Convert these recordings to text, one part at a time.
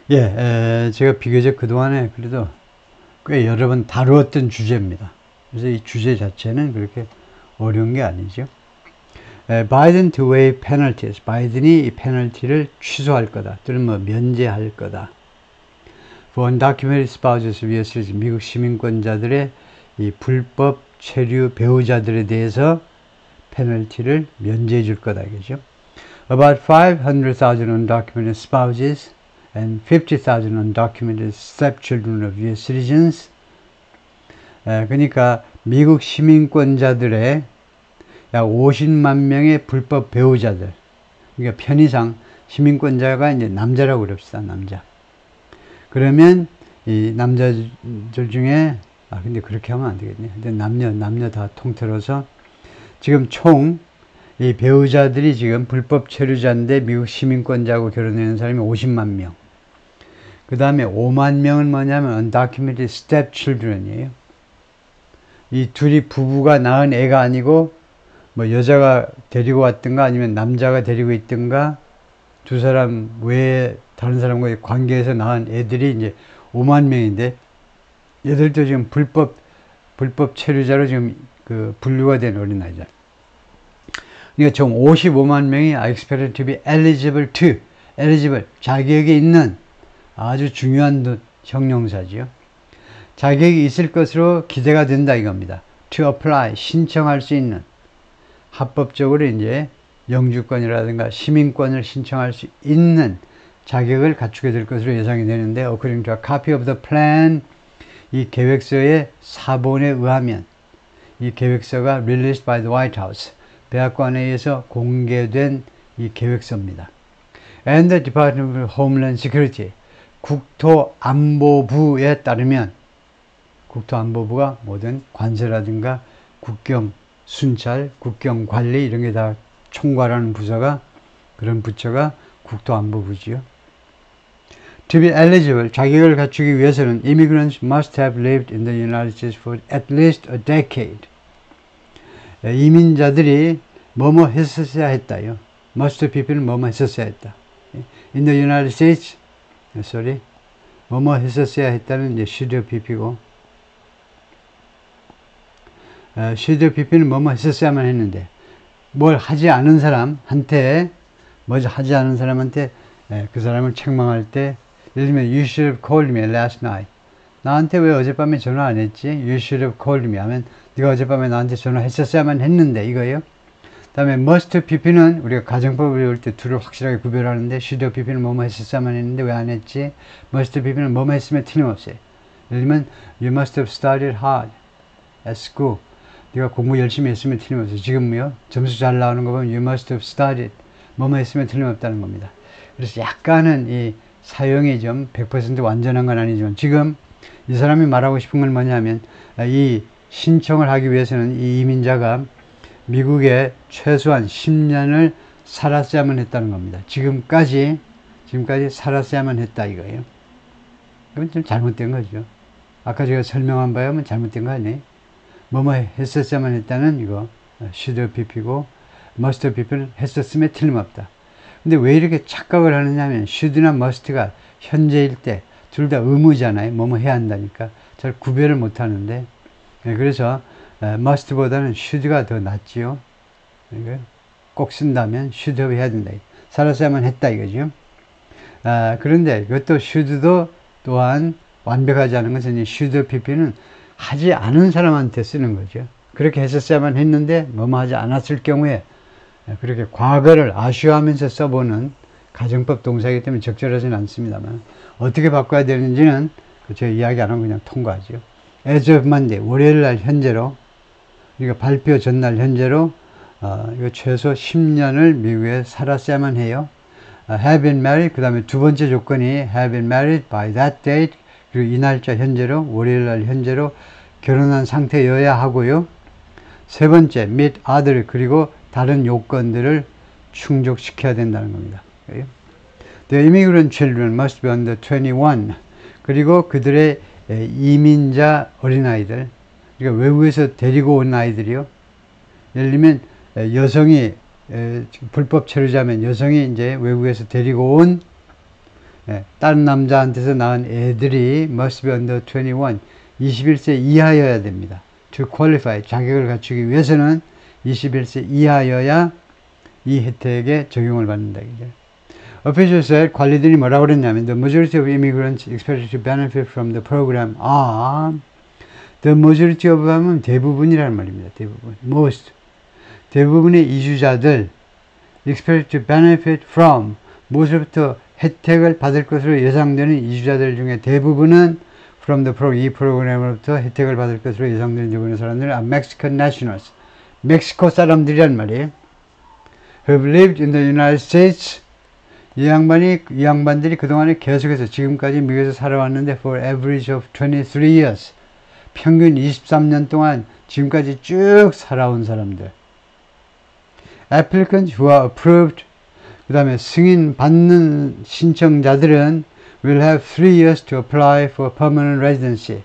제가 비교적 그동안에 그래도 꽤 여러 번 다루었던 주제입니다. 그래서 이 주제 자체는 그렇게 어려운 게 아니죠. Biden to waive penalties. 바이든이 이 페널티를 취소할 거다. 또는 뭐 면제할 거다. For undocumented spouses of US citizens. 미국 시민권자들의 이 불법 체류 배우자들에 대해서 페널티를 면제해 줄 거다. 이거죠. About 500,000 undocumented spouses and 50,000 undocumented stepchildren of US citizens. 그러니까 미국 시민권자들의 약 50만 명의 불법 배우자들. 그러니까 편의상 시민권자가 이제 남자라고 그럽시다. 남자. 그러면 이 남자들 중에 근데 그렇게 하면 안 되겠네. 근데 남녀 다 통틀어서 지금 총 이 배우자들이 지금 불법 체류자인데 미국 시민권자하고 결혼하는 사람이 50만 명. 그 다음에 5만 명은 뭐냐면 undocumented stepchildren이에요. 이 둘이 부부가 낳은 애가 아니고 뭐 여자가 데리고 왔든가 아니면 남자가 데리고 있든가 두 사람 외에 다른 사람과의 관계에서 낳은 애들이 이제 5만 명인데 얘들도 지금 불법 체류자로 지금 그 분류가 된 어린아이들. 그러니까 총 55만 명이 are expected to be eligible 자격이 있는 아주 중요한 형용사지요. 자격이 있을 것으로 기대가 된다 이겁니다. to apply 신청할 수 있는 합법적으로 이제 영주권이라든가 시민권을 신청할 수 있는 자격을 갖추게 될 것으로 예상이 되는데 according to a copy of the plan 이 계획서의 사본에 의하면 이 계획서가 released by the White House 백악관에 의해서 공개된 이 계획서입니다. And the Department of Homeland Security 국토안보부에 따르면 국토안보부가 모든 관세라든가 국경 순찰, 국경 관리 이런 게 다 총괄하는 부서가 그런 부처가 국토안보부지요. To be eligible 자격을 갖추기 위해서는 immigrants must have lived in the United States for at least a decade. 이민자들이 뭐뭐 했었어야 했다요. Most people은 뭐뭐 했었어야 했다. In the United States, 뭐뭐 했었어야 했다는 이제 should pp고, should pp는 뭐뭐 했었어야만 했는데, 뭘 하지 않은 사람한테, 하지 않은 사람한테 그 사람을 책망할 때, 예를 들면 you should have called me last night. 나한테 왜 어젯밤에 전화 안 했지? You should have called me 하면 네가 어젯밤에 나한테 전화했었어야만 했는데 이거예요. 그 다음에 must pp는 우리가 가정법을 배울 때 둘을 확실하게 구별하는데 should pp는 뭐뭐 했었어야만 했는데 왜 안 했지? must pp는 뭐뭐 했으면 틀림없어요. 예를 들면 you must have studied hard at school. 네가 공부 열심히 했으면 틀림없어요. 지금요 점수 잘 나오는 거 보면 you must have studied 뭐뭐 했으면 틀림없다는 겁니다. 그래서 약간은 이 사용이 좀 100% 완전한 건 아니지만 지금 이 사람이 말하고 싶은 건 뭐냐면 이 신청을 하기 위해서는 이 이민자가 미국에 최소한 10년을 살았어야만 했다는 겁니다. 지금까지 살았어야만 했다 이거예요. 그건 좀 잘못된 거죠. 아까 제가 설명한 바에 하면 잘못된 거 아니에요? 뭐뭐 했었어야만 했다는 이거 should pp고 must pp는 했었음에 틀림없다. 근데 왜 이렇게 착각을 하느냐면 should나 must가 현재일 때 둘 다 의무잖아요. 뭐뭐 해야 한다니까 잘 구별을 못 하는데 그래서 must보다는 should가 더 낫지요. 꼭 쓴다면 should have 해야 된다. 살았어야만 했다 이거죠. 그런데 이것도 should도 또한 완벽하지 않은 것은 should pp는 하지 않은 사람한테 쓰는 거죠. 그렇게 했었어야만 했는데 뭐뭐 하지 않았을 경우에 그렇게 과거를 아쉬워하면서 써보는 가정법 동사이기 때문에 적절하지는 않습니다만 어떻게 바꿔야 되는지는 제가 이야기 안 하고 그냥 통과하죠. As of Monday, 월요일 날 현재로 그러니까 발표 전날 현재로 이거 최소 10년을 미국에 살았어야만 해요. Have been married, 그 다음에 두 번째 조건이 have been married by that date, 그리고 이 날짜 현재로 월요일 날 현재로 결혼한 상태여야 하고요. 세 번째 meet other, 그리고 다른 요건들을 충족시켜야 된다는 겁니다. The immigrant children must be under 21. 그리고 그들의 이민자 어린아이들, 그러니까 외국에서 데리고 온 아이들이요. 예를 들면 여성이 불법 체류자면 여성이 이제 외국에서 데리고 온 다른 남자한테서 낳은 애들이 must be under 21, 21세 이하여야 됩니다. To qualify, 자격을 갖추기 위해서는 21세 이하여야 이 혜택에 적용을 받는다. Officials said, 관리들이 뭐라고 그랬냐면 the majority of immigrants expected to benefit from the program are the majority of 하면 대부분이라는 말입니다. 대부분. Most. 대부분의 이주자들 expected to benefit from 무엇으로부터 혜택을 받을 것으로 예상되는 이주자들 중에 대부분은 from the program, 이 프로그램으로부터 혜택을 받을 것으로 예상되는 대부분의 사람들은 are Mexican nationals. 멕시코 사람들이란 말이에요. Who've lived in the United States. 이 양반들이 그동안에 계속해서 지금까지 미국에서 살아왔는데 for average of 23 years. 평균 23년 동안 지금까지 쭉 살아온 사람들. Applicants who are approved. 그 다음에 승인 받는 신청자들은 will have 3 years to apply for permanent residency.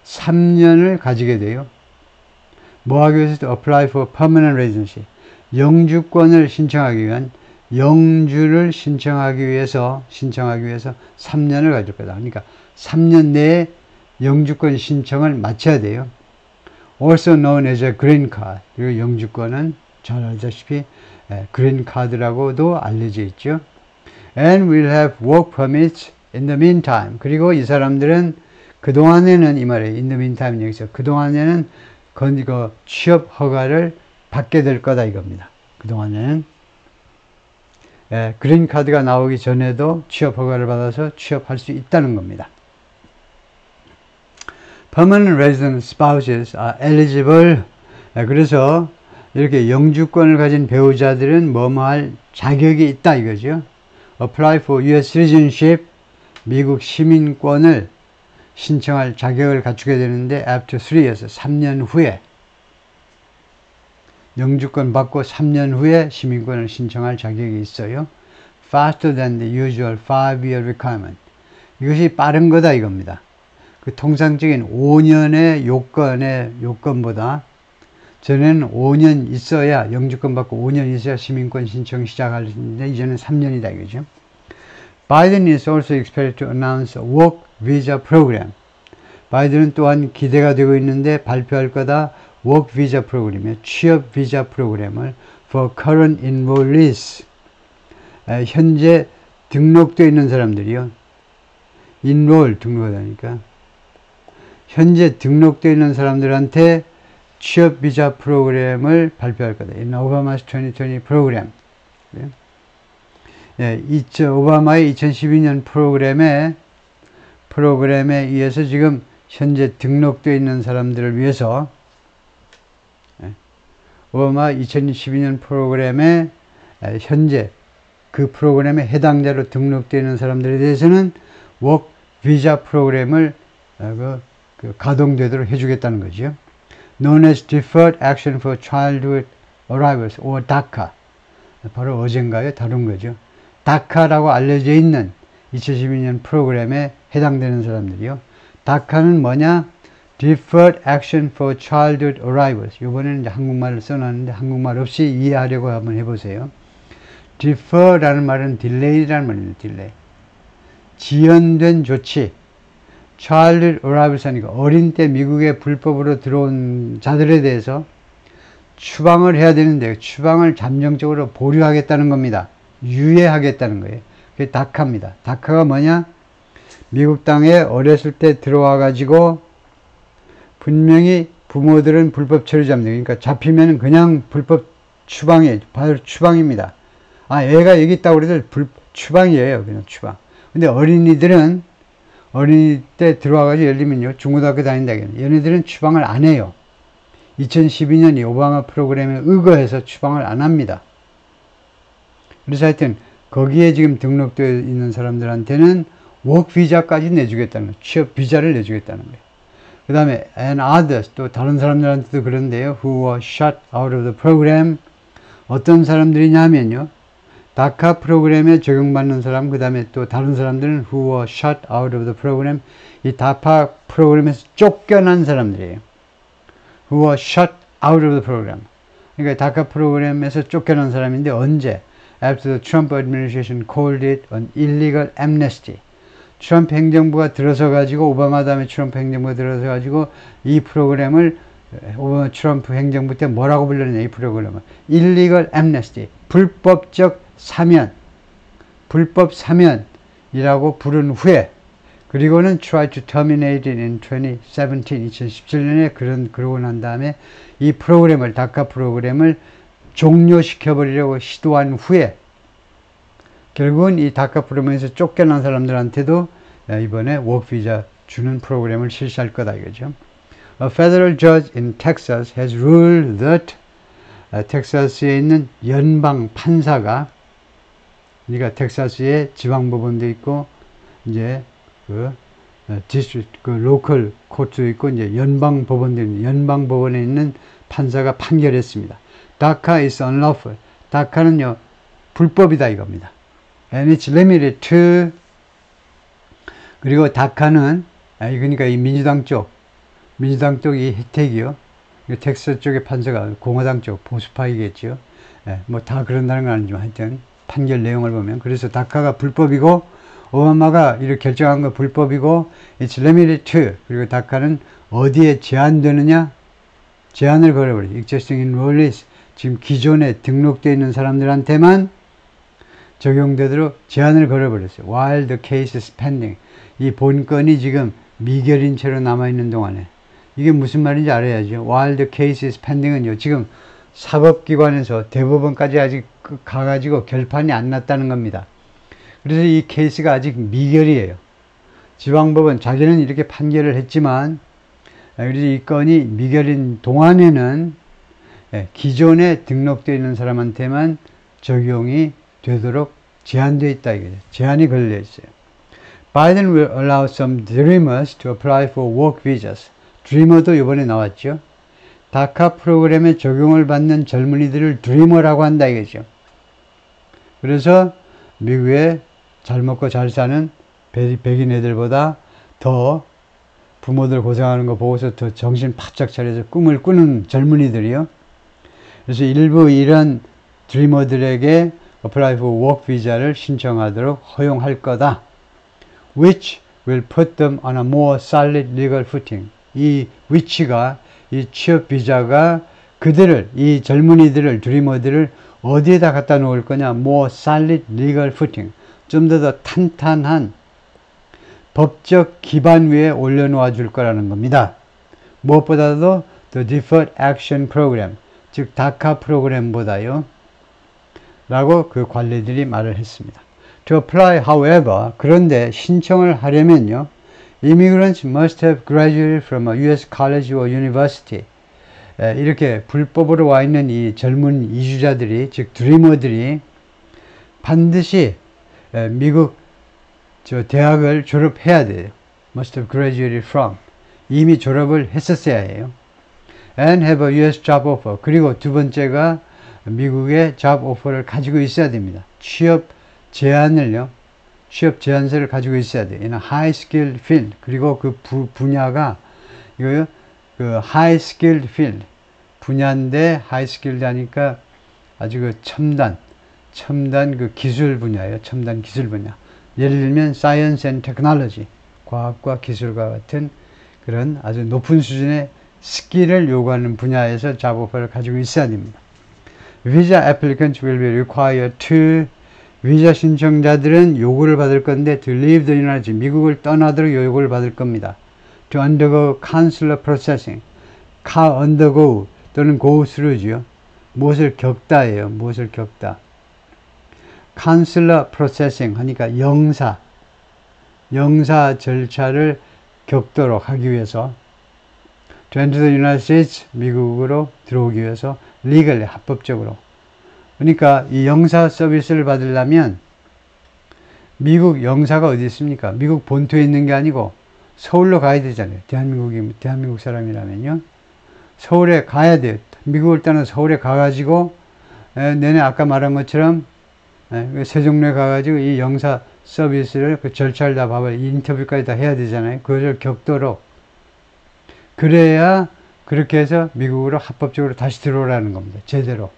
3년을 가지게 돼요. 뭐 하기 위해서 apply for permanent residency. 영주권을 신청하기 위한 영주를 신청하기 위해서 3년을 가질 거다. 그러니까 3년 내에 영주권 신청을 마쳐야 돼요. Also known as a green card. 그리고 영주권은 잘 알다시피 그린 카드라고도 알려져 있죠. And will have work permits in the meantime. 그리고 이 사람들은 그동안에는 이 말이에요. in the meantime 여기서 그동안에는 취업 허가를 받게 될 거다 이겁니다. 그동안에는 그린 카드가 나오기 전에도 취업 허가를 받아서 취업할 수 있다는 겁니다. Permanent resident spouses are eligible. 그래서 이렇게 영주권을 가진 배우자들은 뭐뭐할 자격이 있다 이거죠. Apply for U.S. citizenship. 미국 시민권을 신청할 자격을 갖추게 되는데 after 3 years, 3년 후에 영주권 받고 3년 후에 시민권을 신청할 자격이 있어요. Faster than the usual 5-year requirement. 이것이 빠른 거다 이겁니다. 그 통상적인 5년의 요건보다 전에는 5년 있어야 영주권 받고 5년 있어야 시민권 신청 시작하는데 이제는 3년이다 이거죠. Biden is also expected to announce a work visa program. 바이든은 또한 기대가 되고 있는데 발표할 거다. work visa 프로그램이요. 취업 비자 프로그램을 for current enrollees. 현재 등록되어 있는 사람들이요. enroll 등록하다니까. 현재 등록되어 있는 사람들한테 취업 비자 프로그램을 발표할 거다. In Obama's 2020 program. 오바마의 2012년 프로그램에 의해서 지금 현재 등록되어 있는 사람들을 위해서 오바마 2012년 프로그램에 현재 그 프로그램에 해당자로 등록되어 있는 사람들에 대해서는 워크 비자 프로그램을 가동되도록 해주겠다는 거죠. Known as Deferred Action for Childhood Arrivals, or DACA. 바로 어젠가요? 다룬 거죠. DACA라고 알려져 있는 2012년 프로그램에 해당되는 사람들이요. DACA는 뭐냐? Deferred Action for Childhood Arrivals. 이번에는 이제 한국말을 써놨는데 한국말 없이 이해하려고 한번 해보세요. Defer라는 말은 delay라는 말입니다. delay. 지연된 조치. Childhood Arrivals 하니까 어린 때 미국에 불법으로 들어온 자들에 대해서 추방을 해야 되는데 추방을 잠정적으로 보류하겠다는 겁니다. 유예하겠다는 거예요. 그게 다카입니다. 다카가 뭐냐? 미국 땅에 어렸을 때 들어와 가지고 분명히 부모들은 불법 처리 잡는 거예요. 그러니까 잡히면 그냥 불법 추방이에요. 바로 추방입니다. 애가 여기 있다고 그래도 추방이에요. 그냥 추방. 근데 어린이들은 어린이 때 들어와가지고 예를 들면요. 중고등학교 다닌다. 얘네들은 추방을 안 해요. 2012년 이 오바마 프로그램에 의거해서 추방을 안 합니다. 그래서 하여튼 거기에 지금 등록되어 있는 사람들한테는 워크 비자까지 내주겠다는 거예요. 취업 비자를 내주겠다는 거예요. 그 다음에 and others 또 다른 사람들한테도 그런데요. who were shut out of the program. 어떤 사람들이냐면요. 다카 프로그램에 적용받는 사람, 그 다음에 또 다른 사람들은 who were shut out of the program. 이 다카 프로그램에서 쫓겨난 사람들이에요. who were shut out of the program. 그러니까 다카 프로그램에서 쫓겨난 사람인데 언제? After the Trump administration called it an illegal amnesty. 트럼프 행정부가 들어서 가지고 오바마 다음에 트럼프 행정부가 들어서 가지고 이 프로그램을 오바마 트럼프 행정부 때 뭐라고 불렀냐 이 프로그램을 illegal amnesty 불법적 사면 불법 사면이라고 부른 후에 그리고는 try to terminate it in 2017년에 그러고 난 다음에 이 프로그램을 다카 프로그램을 종료시켜버리려고 시도한 후에 결국은 이 다카 프로그램에서 쫓겨난 사람들한테도 이번에 워크 비자 주는 프로그램을 실시할 거다 이거죠. A federal judge in Texas has ruled that 텍사스에 있는 연방 판사가 그러니까 텍사스에 지방법원도 있고 이제 그 로컬 코트도 있고 이제 연방 법원에 있는 판사가 판결했습니다. 다카 is unlawful. 다카는요 불법이다 이겁니다. And it's limited to 그리고 다카는 그러니까 이 민주당 쪽이 혜택이요. 텍사스 쪽의 판사가 공화당 쪽 보수파이겠죠. 뭐 다 그런다는 건 아니지만 하여튼 판결 내용을 보면 그래서 다카가 불법이고 오바마가 이렇게 결정한 거 불법이고 it's limited to 그리고 다카는 어디에 제한되느냐 제한을 걸어버려 existing enrollees 지금 기존에 등록되어 있는 사람들한테만 적용되도록 제한을 걸어버렸어요. while the case is pending 이 본건이 지금 미결인 채로 남아있는 동안에 이게 무슨 말인지 알아야죠. while the case is pending은요 지금 사법기관에서 대법원까지 아직 가가지고 결판이 안 났다는 겁니다. 그래서 이 케이스가 아직 미결이에요. 지방법원 자기는 이렇게 판결을 했지만 그래서 이 건이 미결인 동안에는 기존에 등록되어 있는 사람한테만 적용이 되도록 제한되어 있다 이거죠. 제한이 걸려 있어요. Biden will allow some dreamers to apply for work visas. 드리머도 이번에 나왔죠. 다카 프로그램에 적용을 받는 젊은이들을 드리머라고 한다 이거죠. 그래서 미국에 잘 먹고 잘 사는 백인 애들보다 더 부모들 고생하는 거 보고서 더 정신 바짝 차려서 꿈을 꾸는 젊은이들이요. 그래서 일부 이런 드리머들에게 apply for work 비자를 신청하도록 허용할 거다. Which will put them on a more solid legal footing. 이 위치가 이 취업 비자가 그들을 이 젊은이들을 드리머들을 어디에다 갖다 놓을 거냐? more solid legal footing. 좀 더 탄탄한 법적 기반 위에 올려놓아 줄 거라는 겁니다. 무엇보다도 the deferred action program, 즉 다카 프로그램보다요 라고 그 관리들이 말을 했습니다. To apply, however, 그런데 신청을 하려면요 immigrants must have graduated from a U.S. college or university. 이렇게 불법으로 와 있는 이 젊은 이주자들이 즉 드리머들이 반드시 미국 대학을 졸업해야 돼요. Must have graduated from. 이미 졸업을 했었어야 해요. And have a U.S. job offer. 그리고 두 번째가 미국의 job offer를 가지고 있어야 됩니다. 취업 제안서를 가지고 있어야 돼요. in a high skilled field. 그리고 그 분야가 이거요. 그 high skilled field 분야인데 high skilled 하니까 아주 그 첨단 그 기술 분야예요. 첨단 기술 분야. 예를 들면 science and technology 과학과 기술과 같은 그런 아주 높은 수준의 스킬을 요구하는 분야에서 job offer를 가지고 있어야 됩니다. Visa applicants will be required to 비자 신청자들은 요구를 받을 건데 to leave the United States, 미국을 떠나도록 요구를 받을 겁니다. to undergo consular processing, undergo 또는 go through죠. 무엇을 겪다예요. 무엇을 겪다. consular processing 하니까 영사 절차를 겪도록 하기 위해서 to enter the United States, 미국으로 들어오기 위해서 legally, 합법적으로. 그러니까 이 영사 서비스를 받으려면 미국 영사가 어디 있습니까? 미국 본토에 있는 게 아니고 서울로 가야 되잖아요. 대한민국 사람이라면요. 서울에 가야 돼요. 미국을 떠나 서울에 가가지고 내내 아까 말한 것처럼 세종로에 가가지고 이 영사 서비스를 그 절차를 다 봐봐요. 인터뷰까지 다 해야 되잖아요. 그것을 겪도록 그래야 그렇게 해서 미국으로 합법적으로 다시 들어오라는 겁니다. 제대로.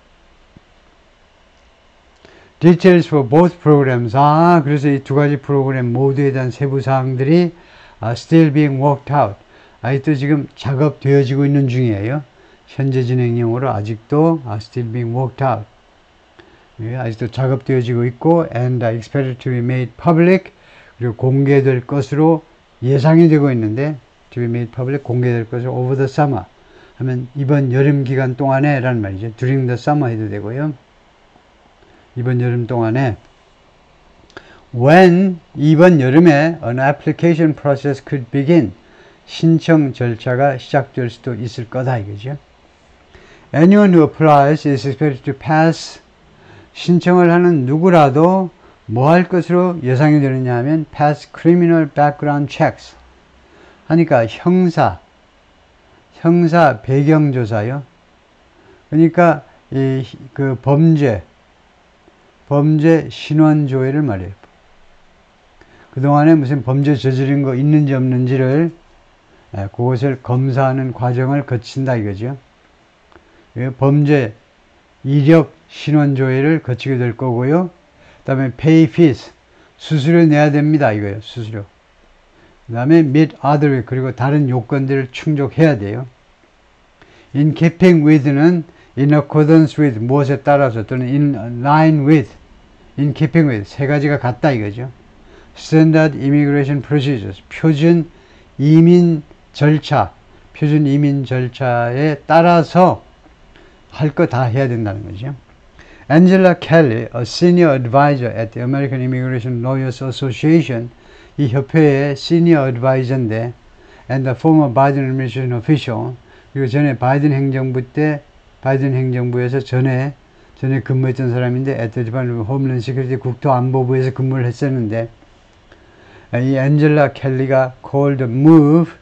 Details for both programs. 그래서 이 두 가지 프로그램 모두에 대한 세부 사항들이 still being worked out. 아직도 지금 작업되어지고 있는 중이에요. 현재 진행형으로 아직도 still being worked out. 아직도 작업되어지고 있고 and expected to be made public. 그리고 공개될 것으로 예상이 되고 있는데 to be made public, 공개될 것으로 over the summer 하면 이번 여름 기간 동안에 라는 말이죠. during the summer 해도 되고요. 이번 여름 동안에 when 이번 여름에 an application process could begin, 신청 절차가 시작될 수도 있을 거다 이거죠. Anyone who applies is expected to pass, 신청을 하는 누구라도 뭐 할 것으로 예상이 되느냐 하면 pass criminal background checks 하니까 형사 배경조사요. 그러니까 그 범죄 신원조회를 말해요. 그동안에 무슨 범죄 저지른 거 있는지 없는지를 그것을 검사하는 과정을 거친다 이거죠. 범죄 이력 신원조회를 거치게 될 거고요. 그 다음에 pay fees, 수수료 내야 됩니다 이거예요. 수수료. 그 다음에 meet other, 그리고 다른 요건들을 충족해야 돼요. in keeping with는 in accordance with, 무엇에 따라서, 또는 in line with, in keeping with, 세 가지가 같다 이거죠. standard immigration procedures, 표준 이민 절차에 따라서 할 거 다 해야 된다는 거죠. Angela Kelly, a senior advisor at the American Immigration Lawyers Association, 이 협회의 시니어 어드바이저인데 and the former Biden administration official, 그리고 전에 바이든 행정부에서 전에 근무했던 사람인데 at the Department of Homeland Security, 국토안보부에서 근무를 했었는데 이 앤젤라 켈리가 called the move,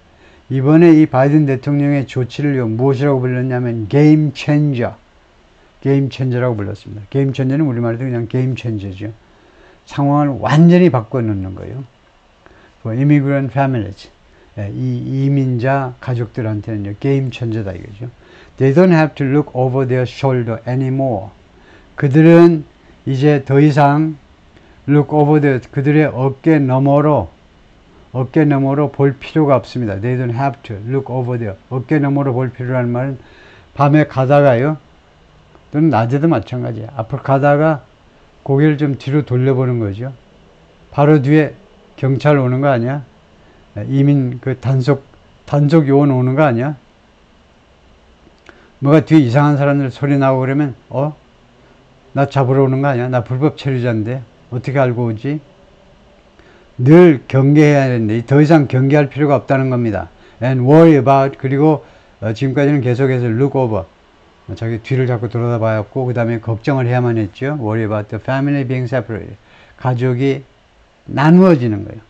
이번에 이 바이든 대통령의 조치를 무엇이라고 불렀냐면 game changer라고 불렀습니다. game changer는 우리말로 그냥 game changer죠. 상황을 완전히 바꿔놓는 거예요. for immigrant families, 이 이민자 가족들한테는 game changer다 이거죠. They don't have to look over their shoulder anymore. 그들은 이제 더 이상 look over their, 그들의 어깨 너머로 볼 필요가 없습니다. They don't have to look over their, 어깨 너머로 볼 필요라는 말은 밤에 가다가요, 또는 낮에도 마찬가지예요. 앞으로 가다가 고개를 좀 뒤로 돌려보는 거죠. 바로 뒤에 경찰 오는 거 아니야? 이민 그 단속 요원 오는 거 아니야? 뭐가 뒤에 이상한 사람들 소리 나고 그러면 나 잡으러 오는 거 아니야? 나 불법 체류자인데 어떻게 알고 오지? 늘 경계해야 되는데 더 이상 경계할 필요가 없다는 겁니다. And worry about, 그리고 지금까지는 계속해서 look over, 자기 뒤를 자꾸 돌아봐야겠고, 그 다음에 걱정을 해야만 했죠. worry about the family being separated, 가족이 나누어지는 거예요.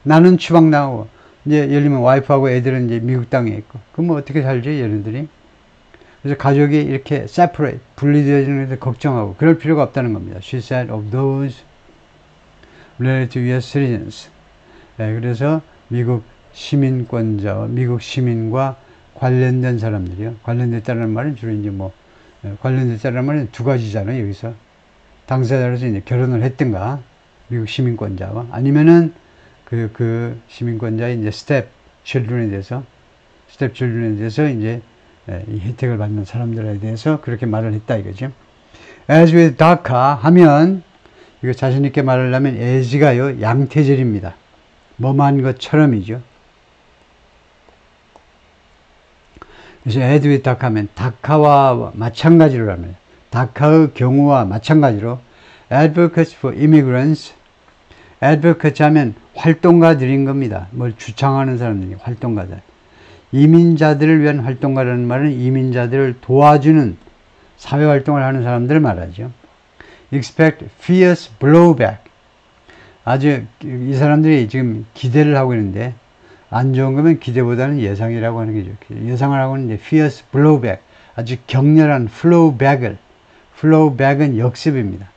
나는 추방당하고, 이제 예를 들면 와이프하고 애들은 이제 미국 땅에 있고, 그럼 뭐 어떻게 살지 얘네들이? 그래서 가족이 이렇게 separate, 분리되어지는 것을 걱정하고 그럴 필요가 없다는 겁니다. She said of those related to US citizens. 그래서 미국 시민권자와 미국 시민과 관련된 사람들이요. 관련됐다는 말은 주로 이제 관련됐다는 말은 두 가지잖아요. 여기서 당사자로서 이제 결혼을 했든가 미국 시민권자와, 아니면은 그 시민권자의 이제 스텝 칠드런에 대해서 이제 이 혜택을 받는 사람들에 대해서 그렇게 말을 했다 이거죠. As with DACA 하면, 이거 자신있게 말하려면 as가요, 양태절입니다. 뭐만 것처럼이죠. 그래서 as with DACA 하면 다카와 마찬가지로 하면, 다카의 경우와 마찬가지로 advocates for immigrants, advocates 하면 활동가들인 겁니다. 뭘 주창하는 사람들이 활동가들. 이민자들을 위한 활동가라는 말은 이민자들을 도와주는 사회활동을 하는 사람들을 말하죠. expect fierce blowback. 아주 이 사람들이 지금 기대를 하고 있는데, 안 좋은 거면 기대보다는 예상이라고 하는 게 좋겠죠. 예상을 하고 있는데 fierce blowback, 아주 격렬한 flowback은 역습입니다.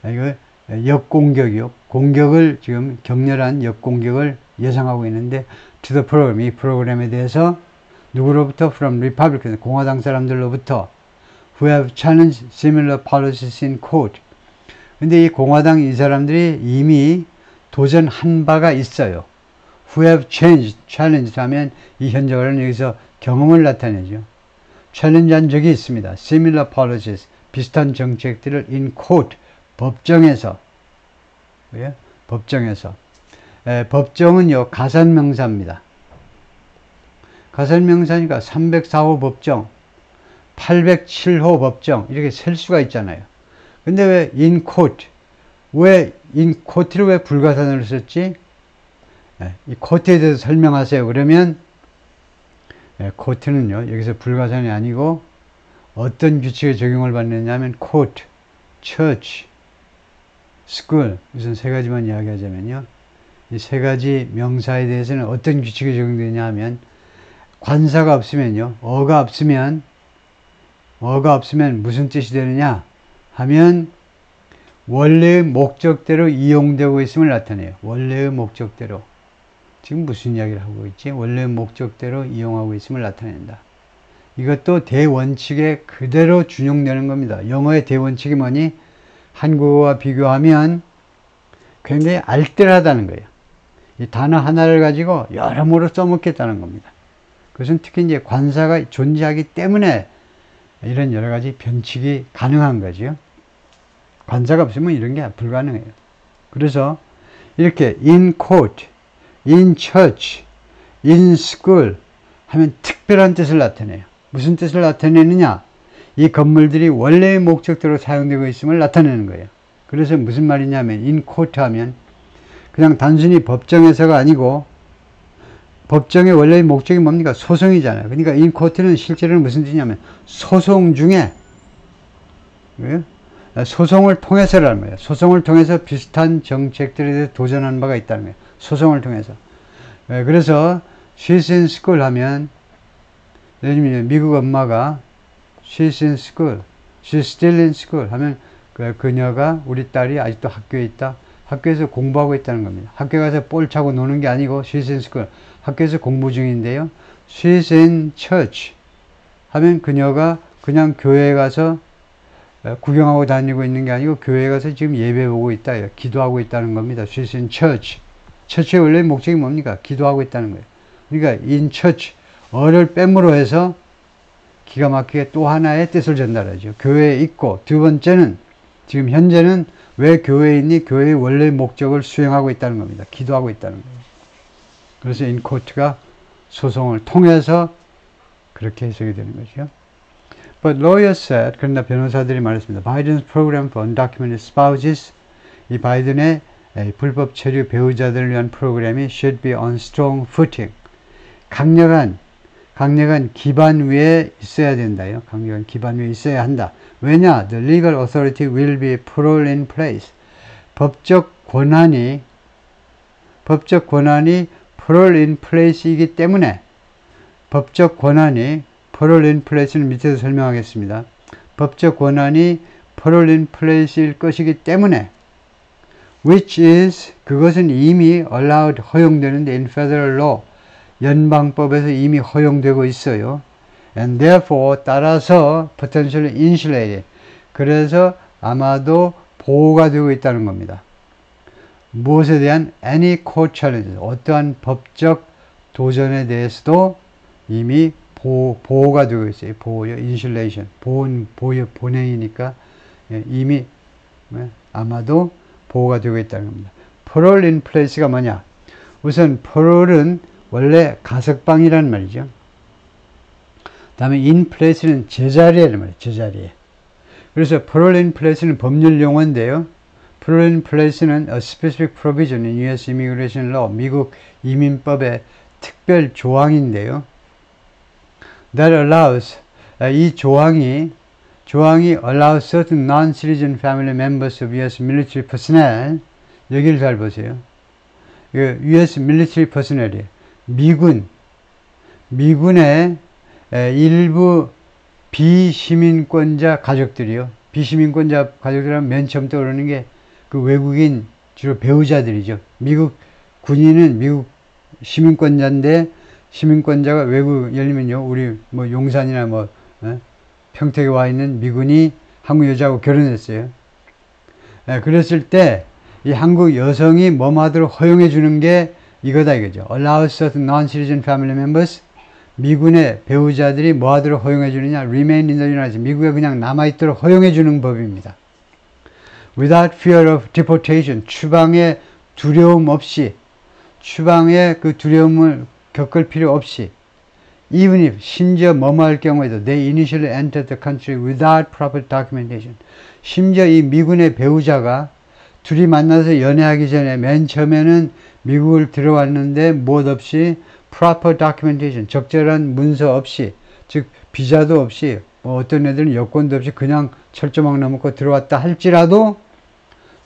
이거 역공격이요. 공격을 지금 격렬한 역공격을 예상하고 있는데 to the program, 이 프로그램에 대해서 누구로부터? from Republicans, 공화당 사람들로부터 who have challenged similar policies in court. 근데 이 공화당 이 사람들이 이미 도전한 바가 있어요. who have challenged 하면 이 현재어는 여기서 경험을 나타내죠. challenge한 적이 있습니다. similar policies, 비슷한 정책들을 in court, 법정에서. 예? 법정에서. 법정은요, 가산명사입니다. 가산명사니까 304호 법정, 807호 법정, 이렇게 셀 수가 있잖아요. 근데 왜 in court, 왜 in court를 왜 불가산으로 썼지? 이 court에 대해서 설명하세요. 그러면 court는요, 여기서 불가산이 아니고 어떤 규칙에 적용을 받느냐 하면 court, church, school, 우선 세 가지만 이야기하자면요. 이 세 가지 명사에 대해서는 어떤 규칙이 적용되냐 하면 관사가 없으면요, 어가 없으면 무슨 뜻이 되느냐 하면 원래의 목적대로 이용되고 있음을 나타내요. 원래의 목적대로. 지금 무슨 이야기를 하고 있지? 원래의 목적대로 이용하고 있음을 나타낸다. 이것도 대원칙에 그대로 준용되는 겁니다. 영어의 대원칙이 뭐니? 한국어와 비교하면 굉장히 알뜰하다는 거예요. 이 단어 하나를 가지고 여러모로 써먹겠다는 겁니다. 그것은 특히 이제 관사가 존재하기 때문에 이런 여러 가지 변칙이 가능한 거죠. 관사가 없으면 이런 게 불가능해요. 그래서 이렇게 in court, in church, in school 하면 특별한 뜻을 나타내요. 무슨 뜻을 나타내느냐? 이 건물들이 원래의 목적대로 사용되고 있음을 나타내는 거예요. 그래서 무슨 말이냐면 in court 하면 그냥 단순히 법정에서가 아니고 법정의 원래의 목적이 뭡니까? 소송이잖아요. 그러니까 in court는 실제로는 무슨 뜻이냐면 소송 중에 소송을 통해서라는 거예요. 소송을 통해서 비슷한 정책들에 대해 도전하는 바가 있다는 거예요. 소송을 통해서. 그래서 she's in school 하면 예를 들면 미국 엄마가 she's in school, she's still in school 하면 그녀가 우리 딸이 아직도 학교에 있다. 학교에서 공부하고 있다는 겁니다. 학교 가서 볼 차고 노는 게 아니고 she's in school. 학교에서 공부 중인데요. she's in church 하면 그녀가 그냥 교회에 가서 구경하고 다니고 있는 게 아니고 교회에 가서 지금 예배 보고 있다. 기도하고 있다는 겁니다. she's in church. 처치의 원래 목적이 뭡니까? 기도하고 있다는 거예요. 그러니까 in church. 어를 뺨으로 해서 기가 막히게 또 하나의 뜻을 전달하죠. 교회에 있고 두 번째는 지금 현재는 왜 교회에 있니? 교회의 원래 목적을 수행하고 있다는 겁니다. 기도하고 있다는 거예요. 그래서 in court가 소송을 통해서 그렇게 해석이 되는 거죠. But lawyers said, 그러나 변호사들이 말했습니다. Biden's program for undocumented spouses, 이 바이든의 불법 체류 배우자들을 위한 프로그램이 should be on strong footing. 강력한 기반 위에 있어야 된다요. 강력한 기반 위에 있어야 한다. 왜냐? The legal authority will be parole in place. 법적 권한이 parole in place이기 때문에 법적 권한이 parole in place는 밑에서 설명하겠습니다. 법적 권한이 parole in place일 것이기 때문에 which is 그것은 이미 allowed 허용되는데 in federal law 연방법에서 이미 허용되고 있어요. And therefore 따라서 potentially insulated. 그래서 아마도 보호가 되고 있다는 겁니다. 무엇에 대한 any court challenge, 어떠한 법적 도전에 대해서도 이미 보호가 되고 있어요. 보호요, insulation, 본행이니까 이미 아마도 보호가 되고 있다는 겁니다. parole in place가 뭐냐? 우선 parole은 원래 가석방이라는 말이죠. 다음에 in place는 제자리라는 말이에요. 제자리에. 그래서 parole in place는 법률 용어인데요. parole in place는 a specific provision in U.S. immigration law, 미국 이민법의 특별 조항인데요. That allows, 이 조항이 allows certain non-citizen family members of U.S. military personnel, 여기를 잘 보세요. U.S. military personnel이에요. 미군의 일부 비시민권자 가족들이요. 비시민권자 가족들하면 맨 처음 떠오르는 게 그 외국인 주로 배우자들이죠. 미국 군인은 미국 시민권자인데 시민권자가 외국, 예를 들면요, 우리 뭐 용산이나 뭐 평택에 와 있는 미군이 한국 여자하고 결혼했어요. 그랬을 때 이 한국 여성이 뭐하도록 허용해 주는 게 이거다 이거죠. Allow certain non-citizen family members, 미군의 배우자들이 뭐하도록 허용해 주느냐, Remain in the United States, 미국에 그냥 남아있도록 허용해 주는 법입니다. Without fear of deportation, 추방의 두려움 없이, 추방의 그 두려움을 겪을 필요 없이, even if, 심지어 뭐뭐 할 경우에도 they initially entered the country without proper documentation, 심지어 이 미군의 배우자가 둘이 만나서 연애하기 전에 맨 처음에는 미국을 들어왔는데 무엇 없이 proper documentation, 적절한 문서 없이, 즉 비자도 없이, 뭐 어떤 애들은 여권도 없이 그냥 철조망 넘고 들어왔다 할지라도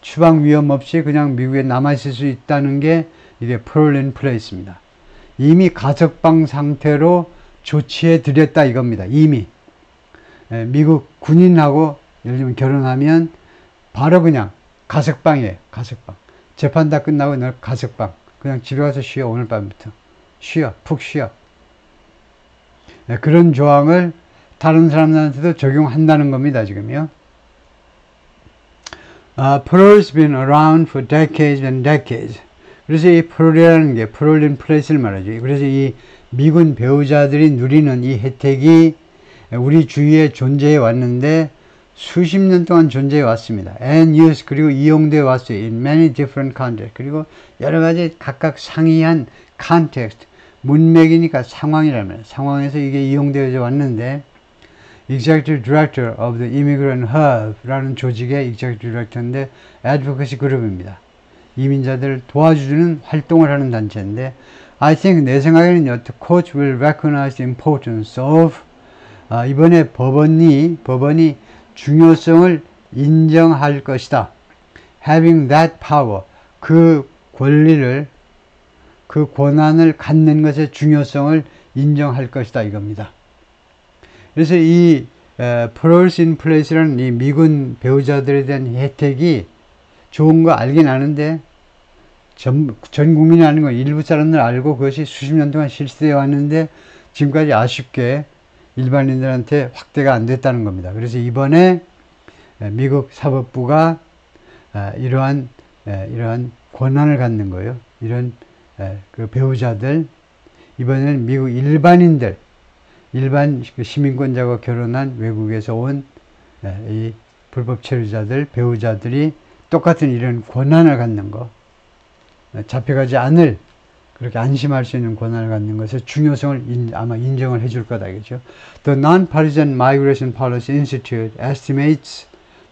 추방 위험 없이 그냥 미국에 남아있을 수 있다는 게 이게 parole in place입니다. 이미 가석방 상태로 조치해 드렸다 이겁니다. 이미 미국 군인하고 예를 들면 결혼하면 바로 그냥 가석방이에요. 가석방. 재판 다 끝나고 너 가석방. 그냥 집에 가서 쉬어. 오늘 밤부터. 쉬어. 푹 쉬어. 그런 조항을 다른 사람들한테도 적용한다는 겁니다. 지금요. Parole's been around for decades and decades. 그래서 이 parole이라는 게 parole in place를 말하죠. 그래서 이 미군 배우자들이 누리는 이 혜택이 우리 주위에 존재해 왔는데 수십 년 동안 존재해 왔습니다. And used, 그리고 이용되어 왔어요. In many different contexts. 그리고 여러 가지 각각 상이한 context, 문맥이니까 상황이라는 말이에요. 상황에서 이게 이용되어 왔는데 Executive Director of the Immigrant Hub라는 조직의 Executive Director인데 Advocacy 그룹입니다. 이민자들을 도와주는 활동을 하는 단체인데 I think 내 생각에는요, the court will recognize the importance of 이번에 법원이 중요성을 인정할 것이다. Having that power, 그 권리를, 그 권한을 갖는 것의 중요성을 인정할 것이다 이겁니다. 그래서 이 Paroles in Place라는 이 미군 배우자들에 대한 혜택이 좋은 거 알긴 아는데 전 국민이 아는 거 일부 사람들 알고 그것이 수십 년 동안 실시되어 왔는데 지금까지 아쉽게 일반인들한테 확대가 안 됐다는 겁니다. 그래서 이번에 미국 사법부가 이러한 권한을 갖는 거예요. 이런 그 배우자들, 이번에는 미국 일반인들, 일반 시민권자가 결혼한 외국에서 온 이 불법 체류자들, 배우자들이 똑같은 이런 권한을 갖는 거, 잡혀가지 않을, 그렇게 안심할 수 있는 권한을 갖는 것의 중요성을 아마 인정을 해줄 거다, 그죠? The Non-Partisan Migration Policy Institute estimates,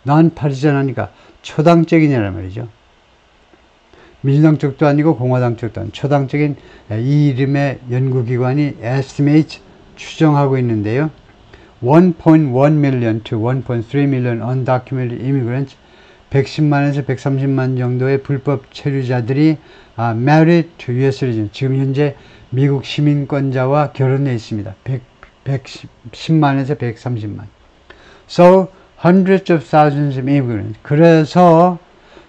non-partisan 하니까 초당적이냐는 말이죠. 민주당 쪽도 아니고 공화당 쪽도 아니고 초당적인 이 이름의 연구기관이 estimate, 추정하고 있는데요. 1.1 million to 1.3 million undocumented immigrants, 110만에서 130만 정도의 불법 체류자들이 married to US citizens, 지금 현재 미국 시민권자와 결혼해 있습니다. 110만에서 130만. So, hundreds of thousands of immigrants. 그래서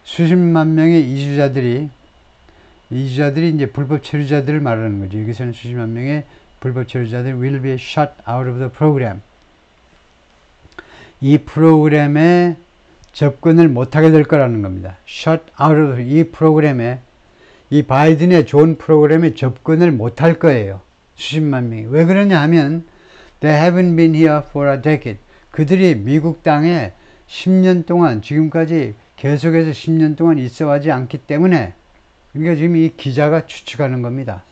수십만 명의 이주자들이 이제 불법 체류자들을 말하는 거죠. 여기서는 수십만 명의 불법 체류자들이 will be shut out of the program. 이 프로그램에 접근을 못하게 될 거라는 겁니다. shut out of, 이 프로그램에, 이 바이든의 좋은 프로그램에 접근을 못할 거예요. 수십만 명이. 왜 그러냐 하면 they haven't been here for a decade. 그들이 미국 땅에 10년 동안, 지금까지 계속해서 10년 동안 있어하지 않기 때문에, 그러니까 지금 이 기자가 추측하는 겁니다.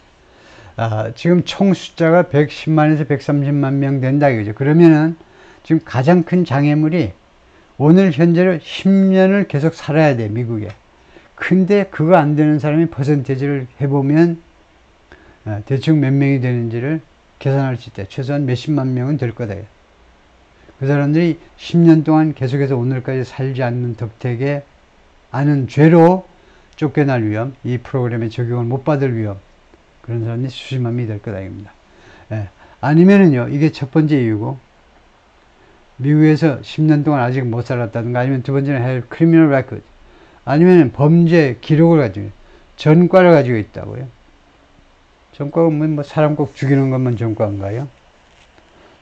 지금 총 숫자가 110만에서 130만 명 된다 이거죠. 그러면은 지금 가장 큰 장애물이 오늘 현재로 10년을 계속 살아야 돼, 미국에. 근데 그거 안 되는 사람이 퍼센테이지를 해보면 대충 몇 명이 되는지를 계산할 수 있다. 최소한 몇십만 명은 될 거다. 그 사람들이 10년 동안 계속해서 오늘까지 살지 않는 덕택에 아는 죄로 쫓겨날 위험, 이 프로그램에 적용을 못 받을 위험, 그런 사람이 수십만 명이 될 거다 이겁니다. 아니면은요, 이게 첫 번째 이유고, 미국에서 10년 동안 아직 못 살았다든가, 아니면 두 번째는 have criminal record, 아니면 범죄 기록을 가지고, 전과를 가지고 있다고요. 전과가 뭐 사람 꼭 죽이는 것만 전과인가요?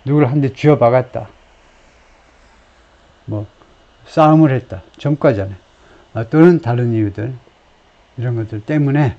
누구를 한 대 쥐어 박았다. 뭐 싸움을 했다, 전과자네, 또는 다른 이유들, 이런 것들 때문에